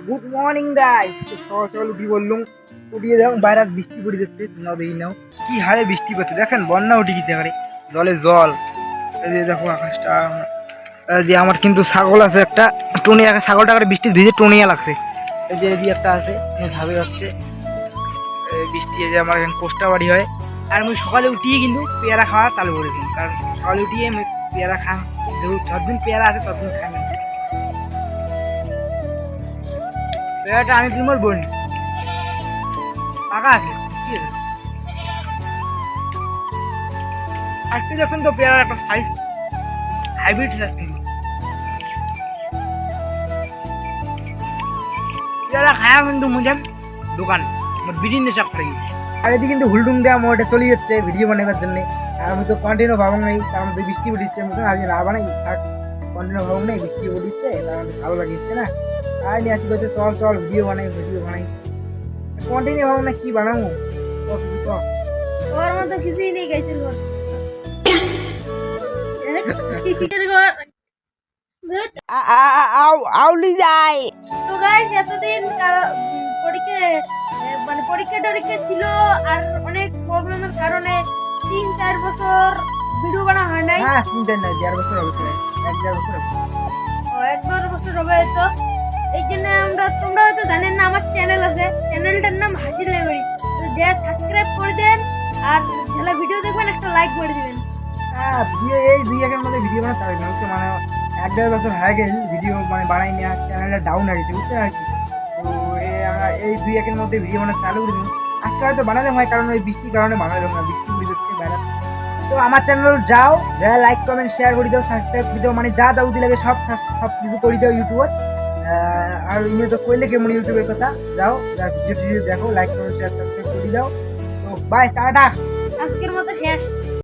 Good morning guys. তো সকাল সকাল উঠি বললুম, উঠিয়ে দেখুন বাইরে বৃষ্টি পড়ে যাচ্ছে। তোমরা দেখি নাও কি হারে বৃষ্টি পড়ছে, দেখছেন বন্যা উঠে গেছে এবারে, জলে জল। এই যে দেখো আকাশটা। এই যে আমার কিন্তু ছাগল আছে একটা, টনিয়া, ছাগলটা করে বৃষ্টি ভিজে টনিয়া লাগছে। এই যে এদিকে একটা আছে, ঝাবে যাচ্ছে বৃষ্টি। এই যে আমার এখানে কোষ্টা বাড়ি হয়। আর আমি সকালে উঠিয়ে কিন্তু পেয়ারা খাওয়া চালু করে দিই, কারণ সকালে উঠিয়ে আমি পেয়ারা খান, যতদিন পেয়ারা আছে ততদিন খাই। পেয়ারাটা আমি তোমার বলি পাকা আছে, ঠিক আছে। আজকে দেখুন তো পেয়ারার একটা সাইজ হাইব্রিড সাইজ, কিন্তু পেয়ারা খায়া কিন্তু মুঝে দোকান বিরিন সব করে গেছি। আর এদিকে কিন্তু হুলডুম দেওয়া মোটে চলে যাচ্ছে ভিডিও বানাবার জন্য। আর আমি তো কন্টিনিউ ভাবং নেই, তার মধ্যে বৃষ্টি উঠিচ্ছে, মতন আজকে না বানাই থাক, কন্টিনিউ ভাবং নেই, বৃষ্টি উঠিচ্ছে তার মধ্যে ভালো লাগিচ্ছে না। আর নিয়ে আসি বলছে চল চল ভিডিও বানাই কন্টিনিউ ভাবং না কি বানাবো কিছু তো ওর মতো কিছুই নেই গাইছের ঘর। আউলি যায়। তো গাইস এতদিন পরীক্ষা টরীক্ষা ছিল, আর অনেক প্রবলেমের কারণে 3-4 বছর ভিডিও বানা হয় নাই। হ্যাঁ 3-4 না 1.5 বছর হবে, 1.5 বছর হবে। 1-2 বছর হবে তো। এই জন্য তোমরা হয়তো জানেন না, আমার চ্যানেল আছে, চ্যানেলটার নাম হাসির লাইব্রেরি। তো যে সাবস্ক্রাইব করে দেন, আর যারা ভিডিও দেখবেন একটা লাইক করে দিবেন। হ্যাঁ ভিডিও এই 2-1 মধ্যে ভিডিও বানাতে হবে না, হচ্ছে মানে 1.5 বছর হয়ে গেল ভিডিও মানে বানাই নিয়ে, চ্যানেলটা ডাউন হয়ে গেছে, বুঝতে পারছি। তো আমরা এই 2-1 মধ্যে ভিডিও বানাতে চালু করে দিন। আজকে হয়তো বানালে হয়, কারণ ওই বৃষ্টির কারণে বানালে না, বৃষ্টি উড়ে যাচ্ছে বাইরে। তো আমার চ্যানেল যাও, যারা লাইক কমেন্ট শেয়ার করে দাও, সাবস্ক্রাইব করে দাও, মানে যা যা উঠি লাগে সব কিছু করে দাও ইউটিউবে। আর ইয়ে তো কইলে কেমন ইউটিউবের কথা, যাও যা ভিডিও দেখো, লাইক কমেন্ট শেয়ার সাবস্ক্রাইব করে দাও। তো বাই, টাটা। আজকের মতো শেষ।